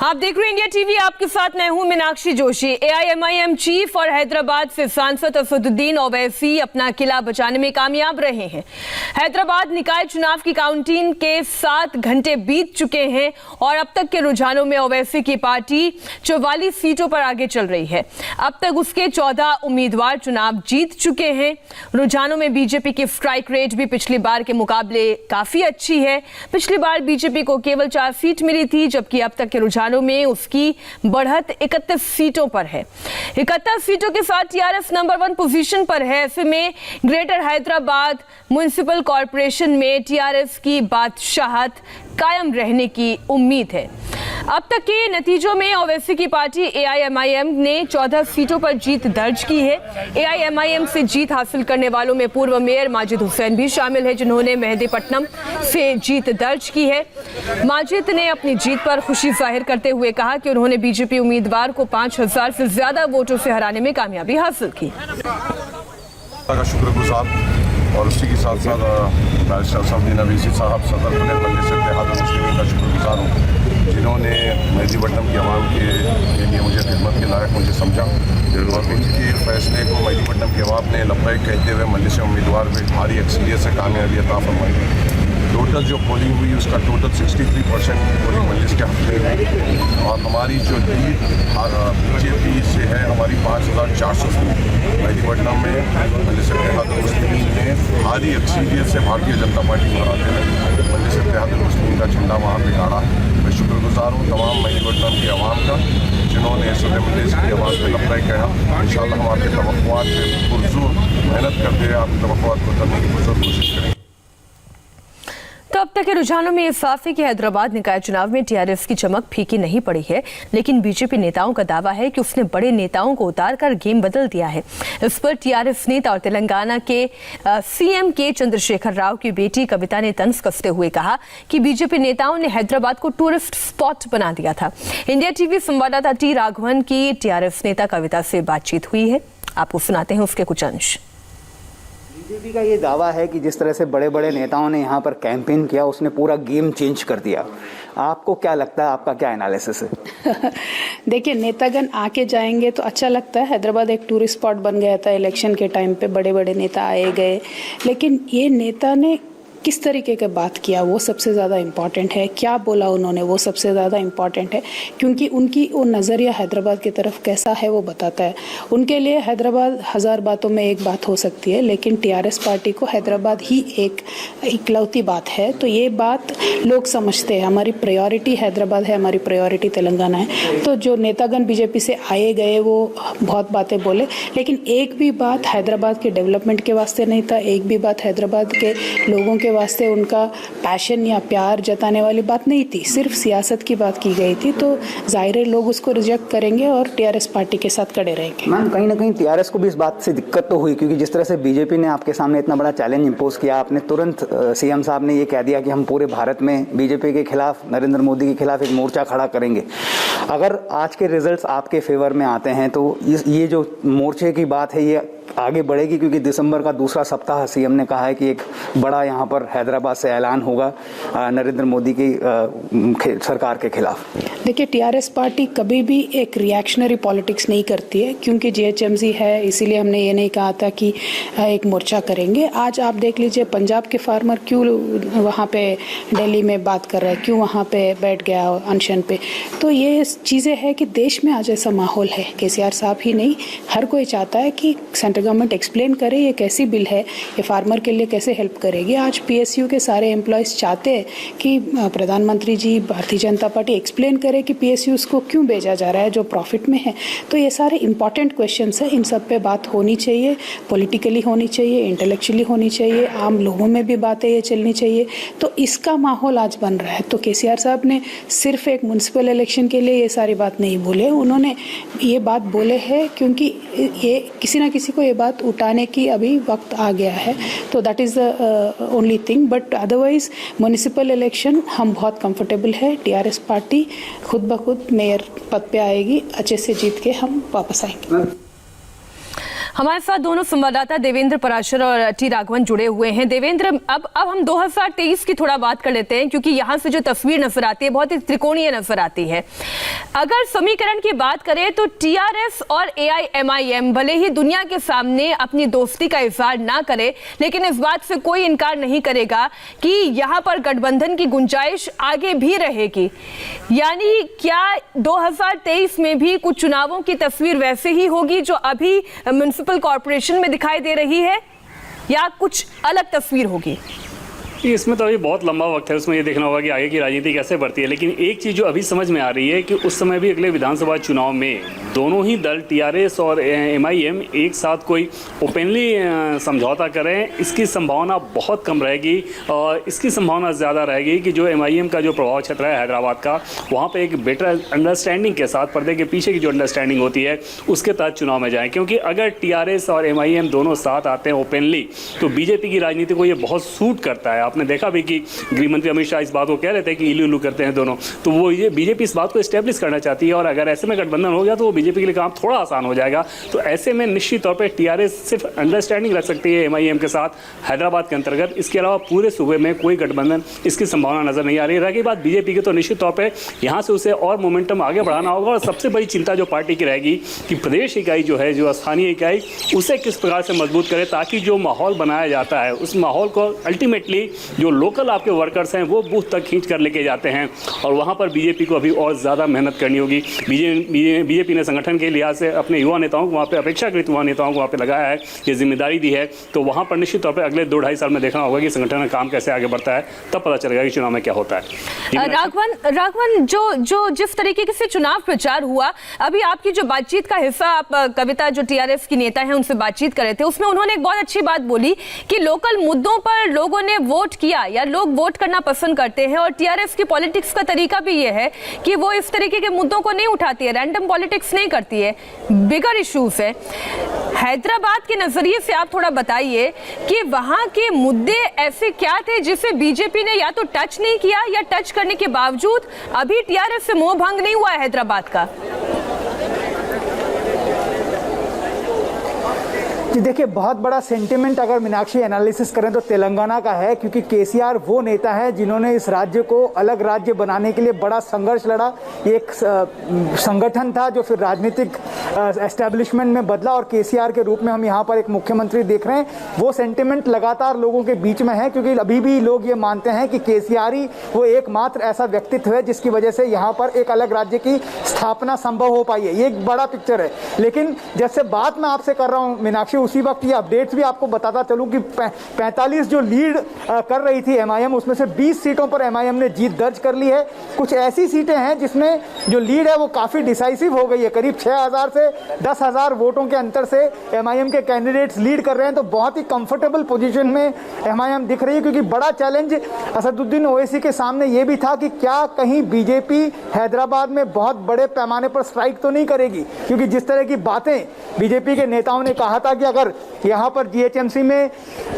आप देख रहे हैं इंडिया टीवी, आपके साथ मैं हूं मीनाक्षी जोशी। एआईएमआईएम चीफ और हैदराबाद से सांसद असदुद्दीन ओवैसी अपना किला बचाने में कामयाब रहे हैं। हैदराबाद निकाय चुनाव की काउंटिंग के 7 घंटे बीत चुके हैं और अब तक के रुझानों में ओवैसी की पार्टी 44 सीटों पर आगे चल रही है। अब तक उसके 14 उम्मीदवार चुनाव जीत चुके हैं। रुझानों में बीजेपी की स्ट्राइक रेट भी पिछली बार के मुकाबले काफी अच्छी है। पिछली बार बीजेपी को केवल 4 सीट मिली थी, जबकि अब तक के रुझानों में उसकी बढ़त 31 सीटों पर है। 71 सीटों के साथ टीआरएस नंबर 1 पोजीशन पर है। ऐसे में ग्रेटर हैदराबाद म्युनिसिपल कॉरपोरेशन में टीआरएस की बादशाहत कायम रहने की उम्मीद है। अब तक के नतीजों में ओवैसी की पार्टी एआईएमआईएम ने 14 सीटों पर जीत दर्ज की है। एआईएमआईएम से जीत हासिल करने वालों में पूर्व मेयर माजिद हुसैन भी शामिल है, जिन्होंने मेहदीपट्टनम से जीत दर्ज की है। माजिद ने अपनी जीत पर खुशी जाहिर करते हुए कहा कि उन्होंने बीजेपी उम्मीदवार को 5000 से ज्यादा वोटों से हराने में कामयाबी हासिल की। शुक्रगुजार और उसी के साथ साथ बैरिस्टर असदुद्दीन ओवैसी साहब सदर बने मजलिस इत्तेहाद मुस्लिमीन का शुक्रगुजार हूँ, जिन्होंने मेहदीपट्टनम की आवाम के लिए मुझे खिदमत के लायक मुझे समझा और उनके फैसले को मेहदीपट्टनम की आवाम ने लब्बैक कहते हुए मजलिस उम्मीदवार में भारी अक्सरियत से कामयाबी अता फरमाई। टोटल जो पोलिंग हुई उसका टोटल 63% पोलिंग मजलिस के हक में हुई और हमारी जो लीड बीजेपी से है हमारी 5400 सीट मेहदीपट्टनम में मजलिस इत्तेहाद मुस्लिमीन ने भारी अक्सरियत से भारतीय जनता पार्टी को हराते हुए मजलिस इत्तेहाद मुस्लिमीन का झंडा वहाँ पे गाड़ा। मैं शुक्रगुजार हूँ तमाम मेहदीपट्टनम की आवाम का, जिन्होंने सदर मजलिस की आवाज़ में लब्बैक कहा। इंशाअल्लाह हम आपके तवक्कुआत पे पुरजोर मेहनत करते हैं, आपके तवक्कुआत को करने की पुरजोर कोशिश करेंगे। तो अब तक के रुझानों में ये साफ है कि हैदराबाद निकाय चुनाव में टीआरएस की चमक फीकी नहीं पड़ी है, लेकिन बीजेपी नेताओं का दावा है कि उसने बड़े नेताओं को उतारकर गेम बदल दिया है। इस पर टीआरएस नेता और तेलंगाना के सीएम के चंद्रशेखर राव की बेटी कविता ने तंज कसते हुए कहा कि बीजेपी नेताओं ने हैदराबाद को टूरिस्ट स्पॉट बना दिया था। इंडिया टीवी संवाददाता टी राघवन की टीआरएस नेता कविता से बातचीत हुई है, आपको सुनाते हैं उसके कुछ अंश। बीजेपी का ये दावा है कि जिस तरह से बड़े बड़े नेताओं ने यहाँ पर कैंपेन किया उसने पूरा गेम चेंज कर दिया। आपको क्या लगता है, आपका क्या एनालिसिस है? देखिए, नेतागण आके जाएंगे तो अच्छा लगता है। हैदराबाद एक टूरिस्ट स्पॉट बन गया था इलेक्शन के टाइम पे, बड़े बड़े नेता आए गए, लेकिन ये नेता ने किस तरीके की बात किया वो सबसे ज़्यादा इम्पॉर्टेंट है। क्या बोला उन्होंने वो सबसे ज़्यादा इम्पॉर्टेंट है, क्योंकि उनकी वो नज़रिया हैदराबाद की तरफ कैसा है वो बताता है। उनके लिए हैदराबाद 1000 बातों में एक बात हो सकती है, लेकिन टीआरएस पार्टी को हैदराबाद ही एक इकलौती बात है। तो ये बात लोग समझते हैं, हमारी प्रायोरिटी हैदराबाद है, हमारी प्रायोरिटी तेलंगाना है। तो जो नेतागण बीजेपी से आए गए वो बहुत बातें बोले, लेकिन एक भी बात हैदराबाद के डेवलपमेंट के वास्ते नहीं था, एक भी बात हैदराबाद के लोगों के वास्ते उनका पैशन या प्यार जताने वाली बात नहीं थी। सिर्फ सियासत की बात की गई थी। तो जाहिर है लोग उसको रिजेक्ट करेंगे और टीआरएस पार्टी के साथ खड़े रहेंगे। मैम, कहीं ना कहीं टीआरएस को भी इस बात से दिक्कत तो हुई, क्योंकि जिस तरह से बीजेपी ने आपके सामने इतना बड़ा चैलेंज इंपोज किया, आपने तुरंत सीएम साहब ने ये कह दिया कि हम पूरे भारत में बीजेपी के खिलाफ, नरेंद्र मोदी के खिलाफ एक मोर्चा खड़ा करेंगे। अगर आज के रिजल्ट्स आपके फेवर में आते हैं तो ये जो मोर्चे की बात है ये आगे बढ़ेगी, क्योंकि दिसंबर का दूसरा सप्ताह सीएम ने कहा है कि एक बड़ा यहाँ पर हैदराबाद से ऐलान होगा नरेंद्र मोदी की सरकार के खिलाफ। देखिए, टीआरएस पार्टी कभी भी एक रिएक्शनरी पॉलिटिक्स नहीं करती है, क्योंकि जीएचएमसी है, इसीलिए हमने ये नहीं कहा था कि एक मोर्चा करेंगे। आज आप देख लीजिए पंजाब के फार्मर क्यों वहाँ पे दिल्ली में बात कर रहे हैं, क्यों वहाँ पे बैठ गया अनशन पे। तो ये चीज़ें हैं कि देश में आज ऐसा माहौल है, केसीआर साहब ही नहीं, हर कोई चाहता है कि सेंट्रल गवर्नमेंट एक्सप्लेन करे ये कैसी बिल है, ये फार्मर के लिए कैसे हेल्प करेगी। आज पीएसयू के सारे एम्प्लॉयज़ चाहते हैं कि प्रधानमंत्री जी, भारतीय जनता पार्टी एक्सप्लेन करे कि पीएसयूज़ को क्यों भेजा जा रहा है जो प्रॉफिट में है। तो ये सारे इंपॉर्टेंट क्वेश्चंस हैं, इन सब पे बात होनी चाहिए, पॉलिटिकली होनी चाहिए, इंटेलेक्चुअली होनी चाहिए, आम लोगों में भी बातें ये चलनी चाहिए। तो इसका माहौल आज बन रहा है। तो केसीआर साहब ने सिर्फ एक म्युनिसिपल इलेक्शन के लिए ये सारी बात नहीं बोले, उन्होंने ये बात बोले हैं क्योंकि ये किसी ना किसी को ये बात उठाने की अभी वक्त आ गया है। तो that is the only thing, but otherwise municipal election हम बहुत कंफर्टेबल है। टीआरएस पार्टी खुद ब खुद मेयर पद पे आएगी, अच्छे से जीत के हम वापस आएंगे। हमारे साथ दोनों संवाददाता देवेंद्र पराशर और टी राघवन जुड़े हुए हैं। देवेंद्र, अब हम 2023 की थोड़ा बात कर लेते हैं, क्योंकि यहाँ से जो तस्वीर नजर आती है बहुत ही त्रिकोणीय नजर आती है। अगर समीकरण की बात करें तो टीआरएस और एआईएमआईएम भले ही दुनिया के सामने अपनी दोस्ती का इजहार ना करे, लेकिन इस बात से कोई इनकार नहीं करेगा कि यहाँ पर गठबंधन की गुंजाइश आगे भी रहेगी। यानी क्या 2023 में भी कुछ चुनावों की तस्वीर वैसे ही होगी जो अभी म्युनिसिपल कॉर्पोरेशन में दिखाई दे रही है, या कुछ अलग तस्वीर होगी? इसमें तो अभी बहुत लंबा वक्त है, उसमें ये देखना होगा कि आगे की राजनीति कैसे बढ़ती है। लेकिन एक चीज़ जो अभी समझ में आ रही है कि उस समय भी अगले विधानसभा चुनाव में दोनों ही दल टीआरएस और एमआईएम एक साथ कोई ओपनली समझौता करें, इसकी संभावना बहुत कम रहेगी। और इसकी संभावना ज़्यादा रहेगी कि जो एमआईएम का जो प्रभाव क्षेत्र है हैदराबाद का, वहाँ पर एक बेटर अंडरस्टैंडिंग के साथ, पर्दे के पीछे की जो अंडरस्टैंडिंग होती है उसके तहत चुनाव में जाएँ। क्योंकि अगर टीआरएस और एमआईएम दोनों साथ आते हैं ओपनली, तो बीजेपी की राजनीति को ये बहुत सूट करता है। आपने देखा भी कि गृहमंत्री अमित शाह इस बात को कह रहे थे कि इलू इलू करते हैं दोनों, तो वो ये बीजेपी इस बात को एस्टेब्लिश करना चाहती है। और अगर ऐसे में गठबंधन हो गया तो वो बीजेपी के लिए काम थोड़ा आसान हो जाएगा। तो ऐसे में निश्चित तौर पे टीआरएस सिर्फ अंडरस्टैंडिंग रख सकती है एमआईएम के साथ हैदराबाद के अंतर्गत। इसके अलावा पूरे सूबे में कोई गठबंधन इसकी संभावना नजर नहीं आ रही। रही बात बीजेपी की, तो निश्चित तौर पर यहाँ से उसे और मोमेंटम आगे बढ़ाना होगा। और सबसे बड़ी चिंता जो पार्टी की रहेगी कि प्रदेश इकाई जो है, जो स्थानीय इकाई, उसे किस प्रकार से मजबूत करे, ताकि जो माहौल बनाया जाता है उस माहौल को अल्टीमेटली जो लोकल आपके वर्कर्स हैं वो बूथ तक खींच कर लेके जाते हैं। और वहाँ पर बीजेपी को अभी और ज़्यादा मेहनत करनी होगी। बीजेपी ने संगठन के लिहाज से अपने युवा नेताओं को वहाँ पे, अपेक्षाकृत युवा नेताओं को वहाँ पे लगाया है, ये जिम्मेदारी दी है। तो वहाँ पर निश्चित तौर पर अगले 2-2.5 साल में देखना होगा कि संगठन का काम कैसे आगे बढ़ता है, तब पता चलेगा कि चुनाव में क्या होता है। राघवन, जो जिस तरीके से चुनाव प्रचार हुआ, अभी आपकी जो बातचीत का हिस्सा आप कविता, जो टीआरएस की नेता है, उनसे बातचीत कर रहे थे, उसमें उन्होंने एक बहुत अच्छी बात बोली कि लोकल मुद्दों पर लोगों ने वोट किया या लोग वोट करना पसंद करते हैं। और टीआरएस की पॉलिटिक्स का तरीका भी ये है कि वो इस तरीके के मुद्दों को नहीं उठाती है, रैंडम पॉलिटिक्स नहीं करती है, बिगर इश्यूज है। हैदराबाद के नजरिए से आप थोड़ा बताइए कि वहां के मुद्दे ऐसे क्या थे जिसे बीजेपी ने या तो टच नहीं किया, या टच करने के बावजूद अभी टीआरएस से मोह भंग नहीं हुआ है हैदराबाद का? जी देखिए, बहुत बड़ा सेंटिमेंट अगर मीनाक्षी एनालिसिस करें तो तेलंगाना का है, क्योंकि केसीआर वो नेता है जिन्होंने इस राज्य को अलग राज्य बनाने के लिए बड़ा संघर्ष लड़ा। ये एक संगठन था जो फिर राजनीतिक एस्टेब्लिशमेंट में बदला, और केसीआर के रूप में हम यहाँ पर एक मुख्यमंत्री देख रहे हैं। वो सेंटिमेंट लगातार लोगों के बीच में है, क्योंकि अभी भी लोग ये मानते हैं कि केसीआर ही वो एकमात्र ऐसा व्यक्तित्व है जिसकी वजह से यहाँ पर एक अलग राज्य की स्थापना संभव हो पाई है। ये एक बड़ा पिक्चर है। लेकिन जैसे बात मैं आपसे कर रहा हूँ मीनाक्षी, उसी वक्त ये अपडेट्स भी आपको बताता चलूं कि 45 जो लीड कर रही थी एमआईएम, उसमें से 20 सीटों पर एमआईएम ने जीत दर्ज कर ली है। कुछ ऐसी सीटें हैं जिसमें जो लीड है वो काफ़ी डिसाइसिव हो गई है। करीब 6000 से 10,000 वोटों के अंतर से एमआईएम के कैंडिडेट्स लीड कर रहे हैं। तो बहुत ही कंफर्टेबल पोजीशन में एमआईएम दिख रही है, क्योंकि बड़ा चैलेंज असदुद्दीन ओवैसी के सामने ये भी था कि क्या कहीं बीजेपी हैदराबाद में बहुत बड़े पैमाने पर स्ट्राइक तो नहीं करेगी, क्योंकि जिस तरह की बातें बीजेपी के नेताओं ने कहा था कि अगर यहाँ पर जीएचएमसी में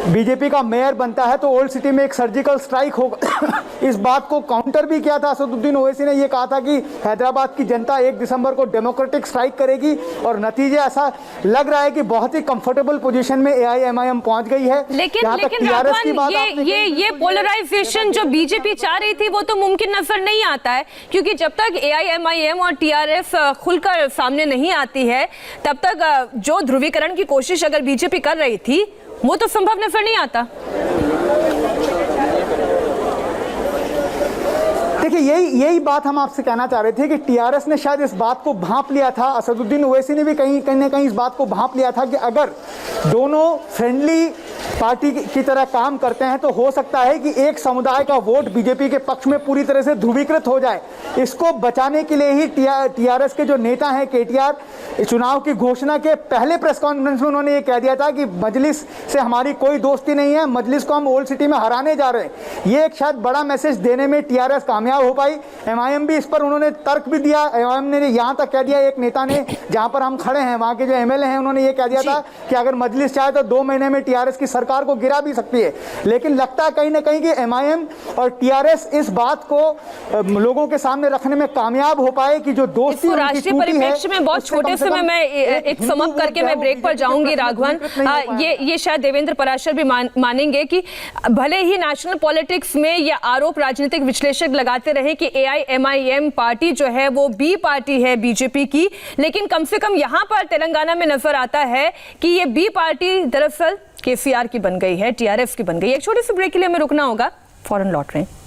बीजेपी का मेयर बनता है तो ओल्ड सिटी में एक सर्जिकल स्ट्राइक होगा। इस बात को काउंटर भी किया था असदुद्दीन ओवैसी ने। ये कहा था कि हैदराबाद की जनता 1 दिसंबर को डेमोक्रेटिक स्ट्राइक करेगी, और नतीजे ऐसा लग रहा है कि बहुत ही कंफर्टेबल पोजीशन में एआईएमआईएम पहुंच गई है। लेकिन राघवन, ये पोलराइजेशन जो बीजेपी चाह रही थी वो तो मुमकिन नजर नहीं आता है, क्योंकि जब तक एआईएमआईएम और टीआरएस खुलकर सामने नहीं आती है, तब तक जो ध्रुवीकरण की कोशिश अगर बीजेपी कर रही थी वो तो संभव नजर नहीं आता। देखिए, यही बात हम आपसे कहना चाह रहे थे कि टीआरएस ने शायद इस बात को भांप लिया था, असदुद्दीन ओवैसी ने भी कहीं न कहीं इस बात को भांप लिया था कि अगर दोनों फ्रेंडली पार्टी की तरह काम करते हैं तो हो सकता है कि एक समुदाय का वोट बीजेपी के पक्ष में पूरी तरह से ध्रुवीकृत हो जाए। इसको बचाने के लिए ही टीआरएस के जो नेता हैं केटीआर, चुनाव की घोषणा के पहले प्रेस कॉन्फ्रेंस में उन्होंने ये कह दिया था कि मजलिस से हमारी कोई दोस्ती नहीं है, मजलिस को हम ओल्ड सिटी में हराने जा रहे हैं। ये एक शायद बड़ा मैसेज देने में टीआरएस कामयाब हो पाई। एमआईएम भी इस पर उन्होंने तर्क भी दिया। एमआईएम ने यहाँ तक कह दिया, एक नेता ने जहाँ पर हम खड़े हैं वहाँ के जो एमएलए हैं उन्होंने ये कह दिया था कि अगर मजलिस चाहे तो 2 महीने में टीआरएस की सरकार को गिरा भी सकती है। लेकिन लगता है कहीं ना कहीं कि एमआईएम और टीआरएस इस बात को लोगों के सामने रखने में कामयाब हो पाए कि जो दोस्ती राष्ट्रीय परिप्रेक्ष्य में बहुत छोटे समय मैं एक समअप करके मैं ब्रेक पर जाऊंगी राघवन। ये शायद देवेंद्र पराशर भी मानेंगे कि भले ही नेशनल पॉलिटिक्स में ये आरोप राजनीतिक विश्लेषक लगाते रहे कि AIMIM पार्टी जो है वो बी पार्टी है बीजेपी की, लेकिन कम से कम यहाँ पर तेलंगाना में नजर आता है कि ये बी पार्टी दरअसल KCR की बन गई है, TRS की बन गई है। एक छोटे से ब्रेक के लिए हमें रुकना होगा, फौरन लौट रहे हैं।